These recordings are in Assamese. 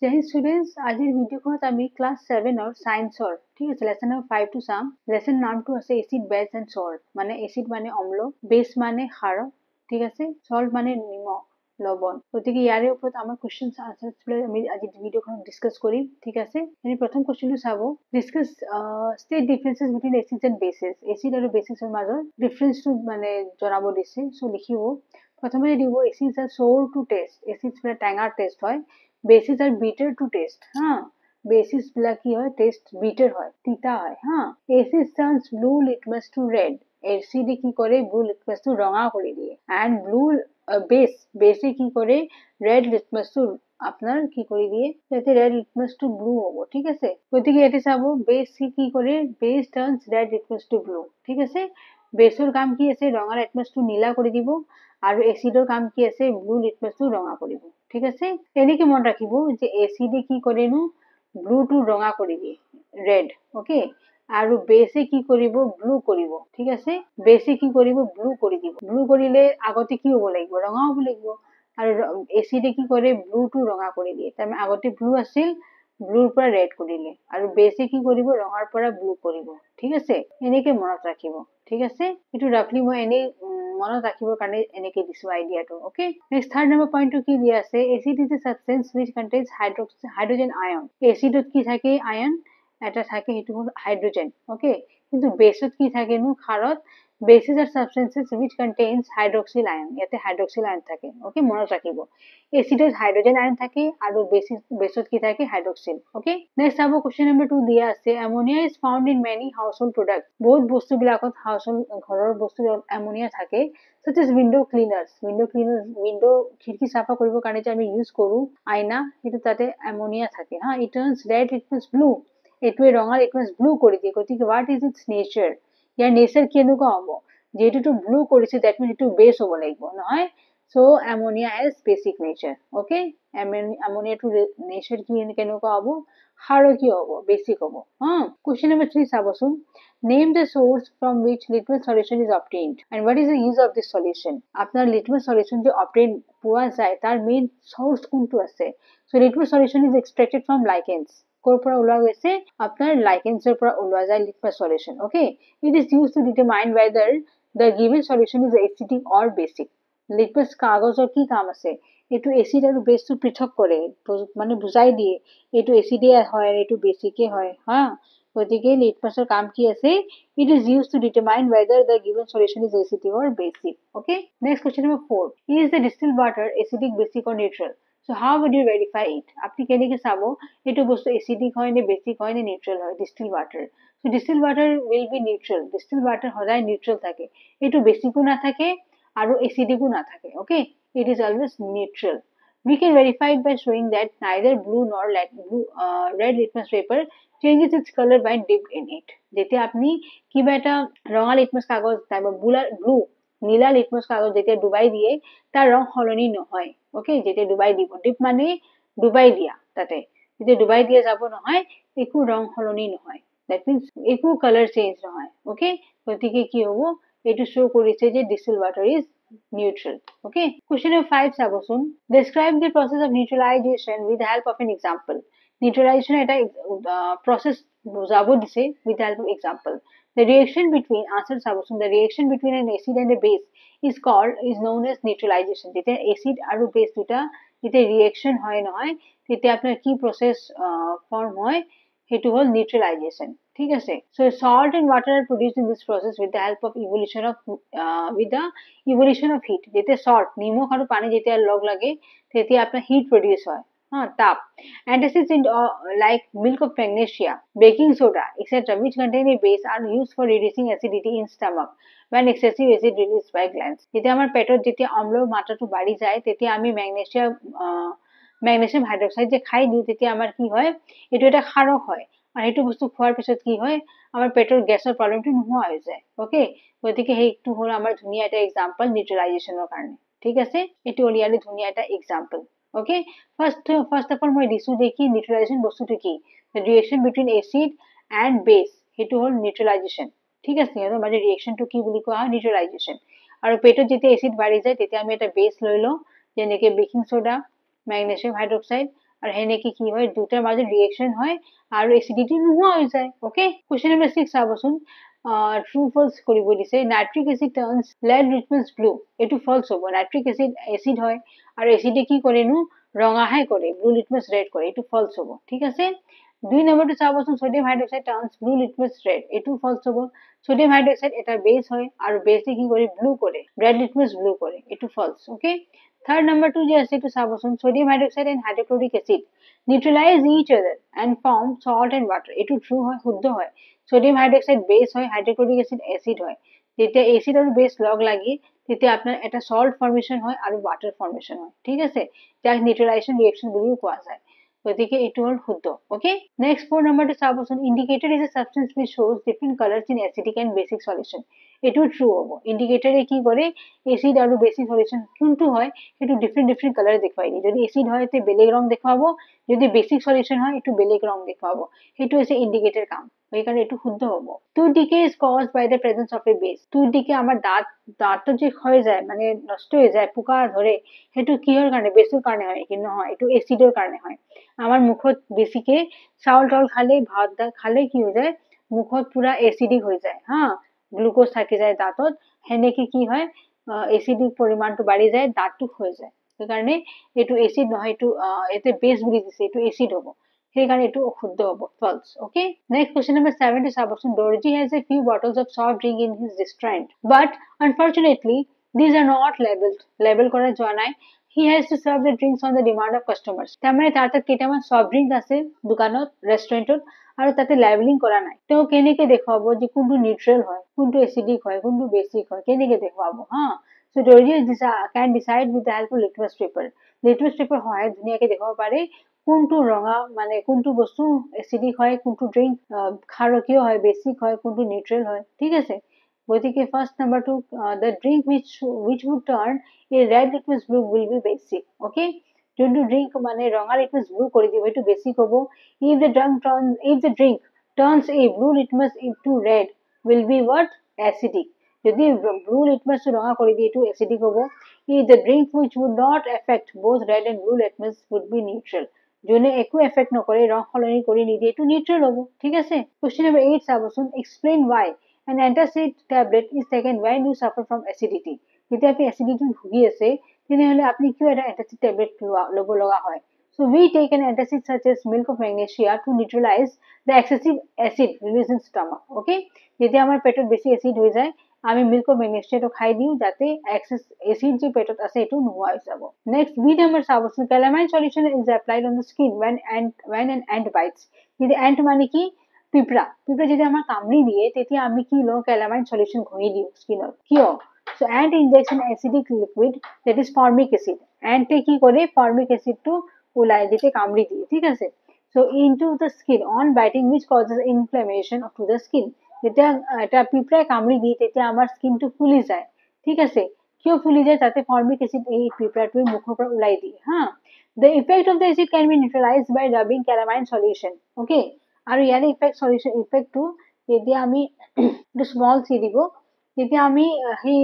Jai students, আজিৰ ভিডিঅ'খনত আমি ক্লাছ 7ৰ সায়েন্সৰ ঠিক আছে লেসন নম্বৰ 5 টো চাম। লেসন নামটো আছে এসিড বেস এন্ড সল্ট, মানে এসিড মানে অম্ল, বেস মানে ক্ষাৰ, ঠিক আছে, সল্ট মানে নিমখ লবণ। গতিকে ইয়াৰে ওপৰত আমাৰ কোৱেশ্চনছ আনসাৰছ আমি আজি ভিডিঅ'খনত ডিসকাস কৰিম, ঠিক আছে। আমি প্ৰথম কোৱেশ্চনটো চাব, discuss state differences between acids and bases. Acid আৰু বেসেছৰ মাজৰ ডিফাৰেন্সটো মানে জনাব দিছে। সো লিখিব, প্ৰথমে দিব acids are sour to taste. Acids মানে টেঙাৰ টেষ্ট হয়, bases are bitter to taste. হ্যাঁ, বেসিস গুলা কি হয়, টেস্ট বিটার হয়, তিতা হয়। হ্যাঁ, acid turns blue litmus to red. এসিডে কি করে, ব্লু লিটমাস টু রঙা করে দিয়ে। এন্ড ব্লু বেসে কি করে, রেড লিটমাস টু আপনার কি করে দিয়ে, যাতে রেড লিটমাস টু ব্লু হব, ঠিক আছে। গতিকে এটি চাব, বেস কি করে, base turns red litmus to blue, ঠিক আছে। বেসৰ কাম কি আছে, ৰঙা লিটমাস টু নীলা কৰি দিব, আৰু এসিডৰ কাম কি আছে, ব্লু লিটমাস টু ৰঙা কৰিব, ঠিক আছে। এনেকে মন ৰাখিব যে এসিডে কি কৰেনো, ব্লু টু ৰঙা কৰি দিয়ে, ৰেড, ওকে। আৰু বেসে কি কৰিব, ব্লু কৰিব, ঠিক আছে। বেসে কি কৰিব, ব্লু কৰি দিব। ব্লু কৰিলে আগতে কি হ'ব লাগিব, ৰঙা হ'ব লাগিব। আৰু এসিডে কি কৰে, ব্লু টু ৰঙা কৰি দিয়ে। তাৰমানে আগতে ব্লু আছিল, ব্লুৰ পৰা ৰেড কৰিলে। আৰু বেসে কি কৰিব, ৰঙাৰ পৰা ব্লু কৰিব, ঠিক আছে। এনেকে মনত ৰাখিব, ঠিক আছে। এইটো ৰাফলি মই এনেই মনত ৰাখিবৰ কাৰণে এনেকে দিছো আইডিয়াটো, ওকে। নেক্সট থাৰ্ড নম্বৰ পইণ্টটো কি দিয়া আছে, acid is a substance which contains hydrogen ion. এসিডত কি থাকে, আয়ন এটা থাকে, সেইটো হ'ল হাইড্রোজেন, ওকে। কিন্তু বেসত কি থাকেনো, ক্ষাৰত bases are substances which contains hydroxyl ion. ইয়াতে হাইড্ৰক্সিল আয়ন থাকে, ওকে, মনত ৰাখিব। এসিডত হাইড্ৰোজেন আয়ন থাকে আৰু বেসত কি থাকে, হাইড্ৰক্সিল, ওকে। নেক্সট চাব, কোৱেশ্চন নম্বৰ 2 দিয়া আছে, ammonia is found in many household product. বহুত বস্তুবিলাকত ঘৰৰ বস্তু এমোনিয়া থাকে, such as window cleaners, window খিড়কি চাফা কৰিবৰ কাৰণে যে আমি ইউজ কৰো আইনা, সেইটো তাতে এমোনিয়া থাকে। হা, it turns red litmus blue, এইটোৱে ৰঙা লিটমাছ ব্লু কৰি দিয়ে। গতিকে what is it's nature, year nature কেনেকুৱা হ'ব, যিহেতুটো ব্লু কৰিছে দ্যাট মিন এইটো বেস হ'ব লাগিব, নহয়। So ammonia as basic nature, okay. এমোনিয়াটো নেচাৰ কি কেনেকুৱা হ'ব, ক্ষাৰকীয় হ'ব, বেসিক হ'ব। হা, কোৱেশ্চন নম্বৰ 3 চাবচোন, name the source from which litmus solution is obtained and what is the use of this solution। আপনার লিটমাস সলিউশন যে অবটেইন পোৱা যায় তাৰ মেইন সোৰ্স কোনটো আছে। So litmus solution is extracted from lichens. ক'ৰ পৰা ওলোৱা গৈছে, আপনাৰ লাইকেন্সৰ পৰা ওলোৱা যায় litmus solution, okay. It is use to determine whether the given solution is acidic or basic। লিটমাস কাগজৰ কি কাম আছে, এইটো এসিড আৰু বেসটো পৃথক কৰে, মানে বুজাই দিয়ে এইটো এসিডে হয়, এইটো বেসিকে হয়। হা, গতিকে লিটমাসৰ কাম কি আছে, it is used to determine whether the given solution is acidic or basic, okay। Next question number 4, is the distilled water acidic, basic or neutral। So how would you verify it, আপনি কেনেকে চাব এইটো বস্তু এসিডিক হয় নে বেসিক হয় নে নিউট্রাল হয়, distilled water। So distilled water will be neutral, distilled water সদায় নিউট্রাল থাকে, এইটো বেসিকও না থাকে আৰু এসিডিকও না থাকে, okay, it is always neutral। We can verify it by showing that neither blue nor red litmus paper changes its color when dipped in it। যেতিয়া আপনি কিবা এটা ৰঙা লিটমাস কাগজ নাইবা ব্লু নীলা লিটমাস কাগজ যেতিয়া ডুবাই দিয়ে তাৰ ৰং সলনি নহয়, ওকে। যেতিয়া ডুবাই দিব, ডিপ মানে ডুবাই দিয়া, তাতে যেতিয়া ডুবাই দিয়া যাব নহয়, একো ৰং সলনি নহয়, দ্যাট মিন্স একো কালাৰ চেঞ্জ নহয়, ওকে। গতিকে কি হ'ব, এইটো শো কৰিছে যে distil water is neutral, okay। Question number 5 চাবচোন, describe the process of neutralization with the help of an example। neutralization এটা process বুজাব দিছে with the help of example। the reaction between, answer চাবচোন, the reaction between an acid and a base is known as neutralization। যেতিয়া acid আৰু base দুটা যেতিয়া reaction হয় নহয়, তেতিয়া আপোনাৰ কি process form হয়, সেইটো হ'ল neutralization, ঠিক আছে। So salt and water are produced in this process with the help of evolution of heat। যেতিয়া salt নিমখ আৰু পানী যেতিয়া লগ লাগে তেতিয়া আপনার heat produce হয়, হ্যাঁ, তাপ। Antacids like milk of magnesia, baking soda, etc., which contain a base are used for reducing acidity in stomach when excessive acid released by glands। যেতিয়া আমার পেটত যেতিয়া অম্লৰ মাত্ৰাটো বাঢ়ি যায় তেতিয়া আমি ম্যাগনেসিয়াম হাইড্ৰক্সাইড যে খাই দিওঁ তেতিয়া আমাৰ কি হয়, এইটো এটা ক্ষাৰক হয়, আৰু সেইটো বস্তু খোৱাৰ পিছত কি হয়, আমাৰ পেটৰ গেছৰ প্ৰবলেমটো নোহোৱা হৈ যায়, ওকে। গতিকে সেইটো হ'ল আমাৰ ধুনীয়া এটা এক্সাম্পল নিউট্ৰেলাইজেশনৰ কাৰণে, ঠিক আছে। এইটো উলিয়ালে ধুনীয়া এটা example, okay. First of all মই দিছো দেখি নিউট্ৰেলাইজেশন বস্তুটো কি, ৰিয়েকশন বিটুইন এসিড এন্ড বেস, সেইটো হ'ল নিউট্ৰেলাইজেশন, ঠিক আছে। সিহঁতৰ মাজৰ ৰিয়েকশনটো কি বুলি কোৱা হয়, নিউট্ৰেলাইজেশন। আৰু পেটত যেতিয়া এসিড বাঢ়ি যায় তেতিয়া আমি এটা বেস লৈ লওঁ, যেনেকে বেকিং সোডা, ম্যাগনেসিয়াম হাইড্রক্সাইড আৰু হেনেকে কি হয় দুটাৰ মাজত ৰিয়েকচন হয় আৰু এচিডিটি নোহোৱা হৈ যায় ওকে কোৱেশ্চন নম্বৰ 6 চাবচোন ট্ৰু ফলছ কৰিব দিছে nitric acid turns lead litmus blue এটো ফলছ হ'ব নাইট্ৰিক এসিড এসিড হয় আৰু এসিডে কি কৰেনো ৰঙাহে কৰে ব্লু লিটমাছ ৰেড কৰে এটো ফলছ হ'ব ঠিক আছে দুই নম্বৰটো চাবচোন sodium hydroxide turns blue litmus red এটো ফলছ হ'ব সোডিয়াম হাইড্ৰক্সাইড এটা বেস হয় আৰু বেসে কি কৰে ব্লু কৰে red litmus blue কৰে এটো ফলছ ওকে থার্ড নাম্বারটো যে আছে এটো চাবচোন sodium hydroxide and hydrochloric acid neutralize each other and form salt and water এটো ট্ৰু হয় শুদ্ধ হয় সোডিয়াম হাইড্ৰক্সাইড বেস হয় হাইড্ৰোক্লোৰিক অ্যাসিড অ্যাসিড হয় যেতিয়া এসিড আৰু বেস লগ লাগি তেতিয়া আপনাৰ এটা সল্ট ফৰ্মেশন হয় আৰু ওয়াটাৰ ফৰ্মেশন হয় ঠিক আছে যাক নিউট্ৰালাইজেশন ৰিঅ্যাকশন বলিও কোৱা যায় গতিকে এটো হল শুদ্ধ ওকে নেক্সট 4 নাম্বারটো চাবচোন indicator is a substance which shows different colors in acidic and basic solution এটো ট্ৰু হ'ব ইন্ডিকেটৰে কি কৰে এসিড আৰু বেসিক সলিউশন কোনটো হয় এটো ডিফারেন্ট কালার দেখাই দিয়ে যদি এসিড হয় তে বেলেগ রং দেখাবো যদি বেসিক সলিউশন হয় এটো বেলেগ রং দেখাবো এটো হচ্ছে ইন্ডিকেটর কাম এই কারণে এটো শুদ্ধ হ'ব tooth decay is caused by the presence of a base tooth decay আমার দাঁত যে ক্ষয় যায় মানে নষ্ট হয়ে যায় পোকা ধরে এটো কিহৰ কাৰণে বেসৰ কাৰণে হয় কিন্তু নহয় এটো এসিডৰ কাৰণে হয় আমার মুখত বেছিকে চাউল টাউল খালে ভাত খালে কি হৈ যায় মুখত পুরা এসিডিক হৈ যায় হ্যাঁ গ্লুকোজ থাকি যায় দাঁতত হেনেকে কি হয় এসিডিক পরিমাণটো বাঢ়ি যায় দাঁতটো হৈ যায় সেইকাৰণে এটো এসিড নহয় এটো এতে বেস বুলি দিছে এটো এসিড হ'ব সেইকাৰণে এটো অশুদ্ধ হ'ব false okay next question number 7 টো চাবচোন দৰ্জি has a few bottles of soft drink in his restaurant but unfortunately these are not labeled কৰা যোৱা নাই he has to serve the drinks on the demand of customers তাৰমানে তাৰ তাত কেইটামান সফট ড্ৰিংক আছে দোকানত ৰেষ্টুৰেণ্টত আৰু তাতে লেবেলিং কৰা নাই তো কেনেকে দেখাবো যে কোনটো নিউট্রাল হয় কোনটো এসিডিক হয় কোনটো বেসিক হয় কেনেকে দেখাবো হ্যাঁ so Dorjee can decide with the help of litmus paper হয় ধুনিয়াকে দেখাব পাৰে কোনটো ৰঙা মানে কোনটো বস্তু এসিডিক হয় কোনটো ড্ৰিংক ক্ষাৰকীয় হয় বেসিক হয় কোনটো নিউট্রাল হয় ঠিক আছে গতিকে first number two the drink which would turn a red litmus blue will be basic okay যোনটো ড্রিংক মানে ৰঙা লিটমাছ ব্লু কৰি দিব এটো বেসিক হ'ব if the drink turns a blue litmus into red will be what acidic যদি ব্লু লিটমাছ ৰঙা কৰি দিয়ে এটো এসিডিক হ'ব if the drink which would not affect both red and blue litmus would be neutral যোনে একো এফেক্ট নকৰে ৰং সলনি কৰি নিদিয়ে এটো নিউট্ৰাল হ'ব ঠিক আছে কোশ্চেন নম্বৰ 8 চাবচোন explain why an antacid tablet is taken when you suffer from acidity যদি আপনি অ্যাসিডিটি ভুগি আছে তেনেহলে আপনি কিয় এটা অ্যান্টাসিড ট্যাবলেট লব লগা হয় so we take an antacid such as milk of magnesia to neutralize the excessive acid released in stomach okay যদি আমার পেটত বেশি অ্যাসিড হৈ যায় আমি মিল্ক অফ ম্যাগনেসিয়াটো খাই দিও যাতে এক্সেস অ্যাসিড যে পেটত আছে এটো নোহোৱা হৈ যাব নেক্সট বি নাম্বার চাবচোন calamine solution is applied on the skin when an ant bites যদি ant মানে কি পিঁপড়া যদি আমার কামড়ি দিয়ে তেতিয়া আমি কি লও calamine solution ঘঁহি দিও স্কিনত কিয় so ant injection acidic liquid that is formic acid ant কি করে formic acid to উলাই দিতে কামড়ি দিয়ে ঠিক আছে so into the skin on biting which causes inflammation of the skin যেটা এটা পিঁপড়ায় কামড়ি দিয়ে তেতিয়া আমার স্কিন তো ফুলি যায় ঠিক আছে কিয় ফুলি যায় তাতে ফর্মিক অ্যাসিড এই পিঁপড়াটোৰ মুখৰ পৰা উলাই দিয়ে হ্যাঁ the effect of the acid can be neutralized by rubbing calamine solution okay আৰু ইয়াৰে ইফেক্ট টো যেতিয়া আমি একটু স্মল চি দিব যেতিয়া আমি হে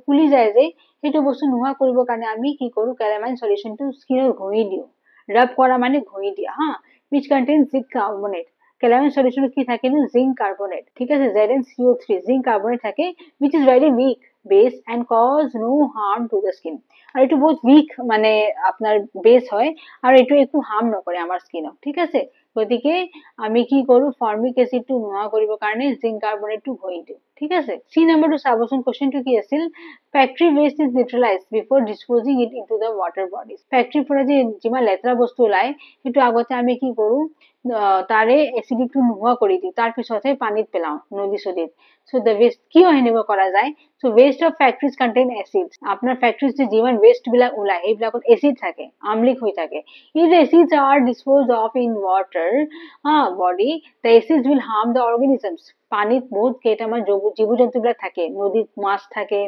ফুলি যায় যে হেতু বস্তু নোহোৱা কৰিব কাৰণে আমি কি কৰো calamine solution টো স্কিনত ঘঁহি দিও রাব করা মানে ঘঁহি দিয়া হ্যাঁ which contains zinc carbonate calamine solution কি থাকে না zinc carbonate ঠিক আছে ZnCO3 zinc carbonate থাকে which is very weak base and cause no harm to the skin আর এটো বহুত weak মানে আপনার বেস হয় আর এটো একটু হার্ম নকৰে আমাৰ স্কিনক ঠিক আছে গতিকে আমি কি কৰো ফৰ্মিক অ্যাসিড টো নোহোৱা কৰিব কাৰণে জিংক কাৰ্বনেট টো ঘঁহি দিও ঠিক আছে সি নাম্বাৰটো চাবচোন কোশ্চেনটো কি আছিল factory waste is neutralised before disposing it into the water bodies factory পৰা যে যিমান লেতেৰা বস্তু ওলাই সেইটো আগতে আমি কি কৰো তাৰে এসিডিক টো নোহোৱা কৰি দিও তাৰ পিছতহে পানীত পেলাও নদী সদিত সো দ্য ওয়েস্ট কি এনেকুৱা কৰা যায় so West of factories contain acids আপনার ফ্যাক্টরিজ যে যিমান ওয়েস্ট বিলাক ওলাই এইবিলাকত এসিড থাকে আমলিক হৈ থাকে if the acids are disposed of in water body the acids will harm the organisms পানীত বহুত কেইটামান জীৱ জন্তু বিলাক থাকে নদীত মাছ থাকে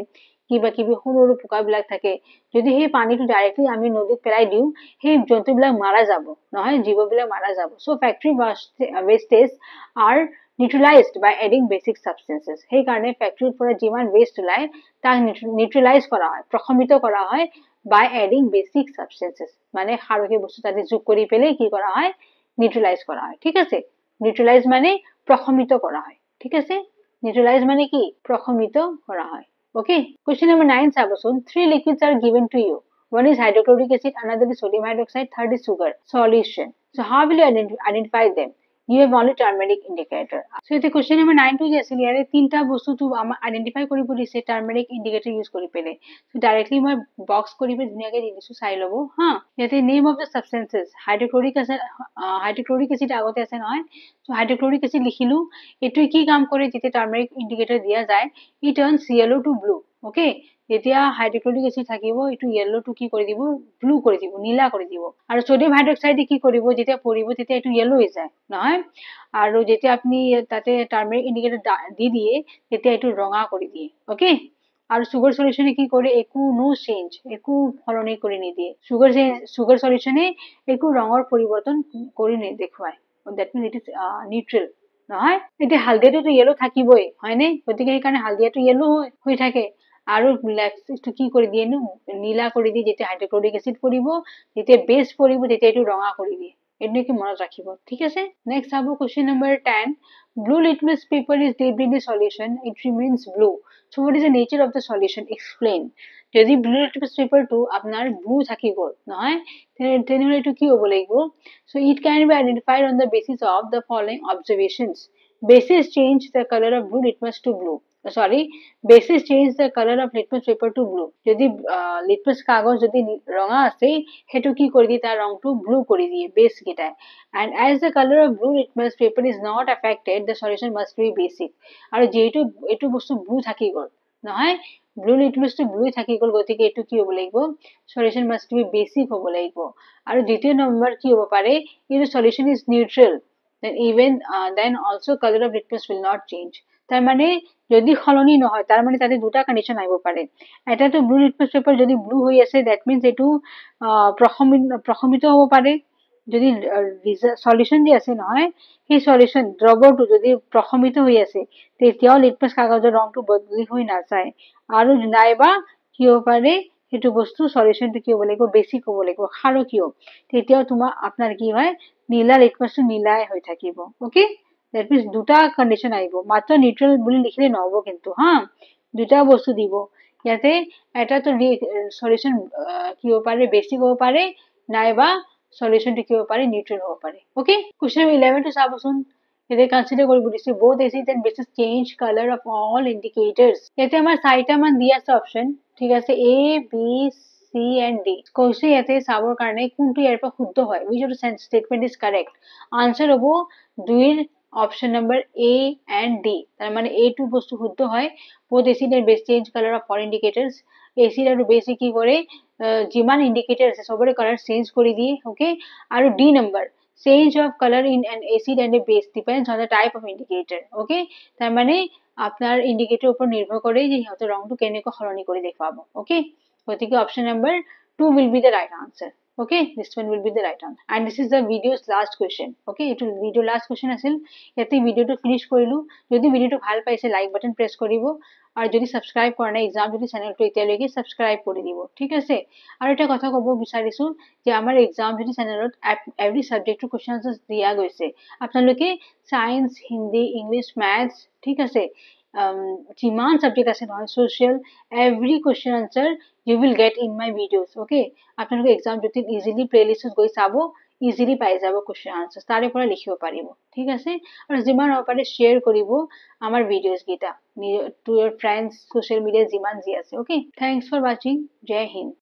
কিবা কিবি সৰু সৰু পোকা বিলাক থাকে যদি সেই পানীটো ডাইৰেক্টলি আমি নদীত পেলাই দিও সেই জন্তু বিলাক মাৰা যাব নহয় জীৱ বিলাক মাৰা যাব so factory wastage R neutralized by adding basic substances সেই কাৰণে ফ্যাক্টৰিৰ পৰা যিমান ওয়েস্ট ওলাই তাক নিউট্ৰালাইজ কৰা হয় প্ৰশমিত কৰা হয় বাই এডিং বেসিক সাবস্টেন্সেস, মানে ক্ষারকীয় বস্তু তাদের যোগ করে পেলে কি করা হয়, নিউট্রালাইজ করা হয়। ঠিক আছে, নিউট্রালাইজ মানে প্রশমিত করা হয়। ঠিক আছে, নিউট্রালাইজ মানে কি, প্রশমিত করা হয়। ওকে, কোশ্চেন নাম্বার 9 চাবচোন, 3 liquids are given to you. One is hydrochloric acid, another is sodium hydroxide, third is sugar solution. So how will you identify them? You have only turmeric indicator. So the question number 9 to আছিল ইয়াৰে তিনটা বস্তু তো আমাৰ আইডেন্টিফাই কৰিব দিছে টাৰ্মাৰিক ইন্ডিকেটৰ ইউজ কৰি পেলে। সো ডাইৰেক্টলি মই বক্স কৰি পেলে ধুনীয়াকৈ দি দিছো, চাই ল'ব হা। ইয়াতে name of the substances, hydrochloric acid আগতে আছে নহয়। সো হাইড্ৰক্লৰিক এসিড লিখিলো। এইটো কি কাম কৰে, যেতিয়া টাৰ্মাৰিক ইন্ডিকেটৰ দিয়া যায়, ই টাৰ্নস yellow to blue. ওকে, যেতিয়া হাইড্ৰক্লৰিক এসিড থাকিব, এইটো yellow to কি কৰি দিব, ব্লু কৰি দিব, নীলা কৰি দিব। আৰু সোডিয়াম হাইড্ৰক্সাইডে কি কৰিব, যেতিয়া পৰিব তেতিয়া এইটো yellow হৈ যায় নহয়। আৰু যেতিয়া আপনি তাতে টাৰ্মাৰিক ইন্ডিকেটৰ দি দিয়ে, তেতিয়া এইটো ৰঙা কৰি দিয়ে। ওকে, আৰু সুগাৰ সলিউশনে কি কৰে, একো নো চেঞ্জ, একো সলনি কৰি নিদিয়ে। সুগাৰ সলিউশনে একো ৰঙৰ পৰিৱৰ্তন কৰি দেখুৱায়। That means it is neutral নহয়। এতিয়া হালধিয়াটো ইয়েলো থাকিবই হয়নে, গতিকে সেইকাৰণে হালধিয়াটো ইয়েলো হৈ থাকে। আৰু ব্লেকটো কি কৰি দিয়ে নো, নীলা কৰি দিয়ে যেতিয়া হাইড্ৰক্লৰিক এসিড পৰিব, যেতিয়া বেস পৰিব তেতিয়া এইটো ৰঙা কৰি দিয়ে। এইটো কি মনত ৰাখিব। ঠিক আছে, নেক্সট চাব question number 10, blue litmus paper is dipped in the solution, it remains blue. So what is the nature of the solution? Explain. যদি ব্লু লিটমাছ পেপাৰটো আপোনাৰ ব্লু থাকি গ'ল নহয়, তেনেহ'লে এইটো কি হ'ব লাগিব? So it can be identified on the basis of the following observations. Basis change the color of blue litmus to blue. Basis change the color of litmus paper to blue. যদি লিটমাছ কাগজ যদি ৰঙা আছে, হেতু কি কৰি দিয়ে, তাৰ ৰংটো ব্লু কৰি দিয়ে base গিটাই। and as the color of blue litmus paper is not affected, the solution must be basic. আৰু যেহেতু এইটো বস্তু ব্লু থাকি গ'ল নহয়, ব্লু লিটমাছটো ব্লু থাকি গ'ল, গতিকে এইটো কি হ'ব লাগিব, সলিউশন মাস্ট বি বেসিক হ'ব লাগিব। আৰু দ্বিতীয় নম্বৰ কি হ'ব পাৰে, if the solution is neutral, then also color of litmus will not change. তাৰ মানে যদি সলনি নহয়, তাৰ মানে তাতে দুটা কন্ডিশন আহিব পাৰে। এটাতো ব্লু লিটমাছ পেপাৰ যদি ব্লু হৈ আছে, দ্যাট মিন্স এইটো প্ৰশমিত হ'ব পাৰে। যদি সলিউশন যে আছে নহয়, সেই সলিউশন দ্ৰৱটো যদি প্ৰশমিত হৈ আছে, তেতিয়াও লিটমাছ কাগজৰ ৰংটো বদলি হৈ নাযায়। আৰু নাইবা কি হ'ব পাৰে, সেইটো বস্তু সলিউশনটো কি হ'ব লাগিব, বেসিক হ'ব লাগিব, ক্ষাৰকীয়। তেতিয়াও আপোনাৰ কি হয়, নীলা লিটমাছটো নীলাই হৈ থাকিব। ওকে, দ্যাট মিন্স দুটা কন্ডিশন আহিব, মাত্ৰ নিউট্ৰেল বুলি লিখিলে নহ'ব কিন্তু হা, দুটা বস্তু দিব ইয়াতে। এটাতো সলিউশন কি হ'ব পাৰে, বেসিক হ'ব পাৰে, নাইবা সলিউশনটো কি হ'ব পাৰে, নিউট্ৰেল হ'ব পাৰে। ওকে, কোশ্চেন 11 টো চাবচোন। এতিয়া কনসিডাৰ কৰিব দিছে, both acid and bases change color of all indicators. ইয়াতে আমাৰ 4টা মান দি আছে অপশন। ঠিক আছে, A, B, C and D। কৈছে ইয়াতে চাবৰ কাৰণে কোনটো ইয়াৰ পৰা শুদ্ধ হয়, which of the statement is correct. Answer হ'ব 2ৰ option number A and D। তাৰ মানে A টো বস্তু শুদ্ধ হয়, both acid and base change color of all indicators. Acid আৰু বেসে কি কৰে, যিমান ইন্ডিকেটৰ আছে সবৰে কালাৰ চেঞ্জ কৰি দিয়ে। ওকে, আৰু D number, change of colour in an acid and a base depends on the type of indicator. Okay, তাৰ মানে আপনাৰ ইন্ডিকেটৰ ওপৰত নিৰ্ভৰ কৰে যে সিহঁতৰ ৰংটো কেনেকৈ সলনি কৰি দেখুৱাব। ওকে, গতিকে option number 2 will be the right answer. Okay, this one will be the right answer. And this is the video's last question. Okay, it will video last question আছিল। ইয়াতে ভিডিওটো ফিনিশ কৰিলো। যদি ভিডিওটো ভাল পাইছে, লাইক বাটন প্ৰেছ কৰিব। আৰু যদি সাবস্ক্ৰাইব কৰা নাই এক্সাম যদি চেনেলটো এতিয়ালৈকে সাবস্ক্ৰাইব কৰি দিব। ঠিক আছে, আৰু এটা কথা ক'ব বিচাৰিছো যে আমাৰ এক্সাম যদি চেনেলত এভৰি সাবজেক্টৰ কোৱেশ্চন আনসাৰ দিয়া গৈছে, আপোনালোকে সায়েন্স, হিন্দী, ইংলিশ, ম্যাথছ, ঠিক আছে, যিমান সাবজেক্ট আছে নহয়, social, every question answer you will get in my videos. Okay, আপোনালোকে এক্সাম যদি ইজিলি প্লেলিষ্টত গৈ চাব, ইজিলি পাই যাব কোৱেশ্চন আনসাৰ, তাৰে পৰা লিখিব পাৰিব। ঠিক আছে, আৰু যিমান হ'ব পাৰে শ্বেয়াৰ কৰিব আমাৰ ভিডিওস গিটা two your friends, social media যিমান যি আছে। Okay, thanks for watching. Jay Hind.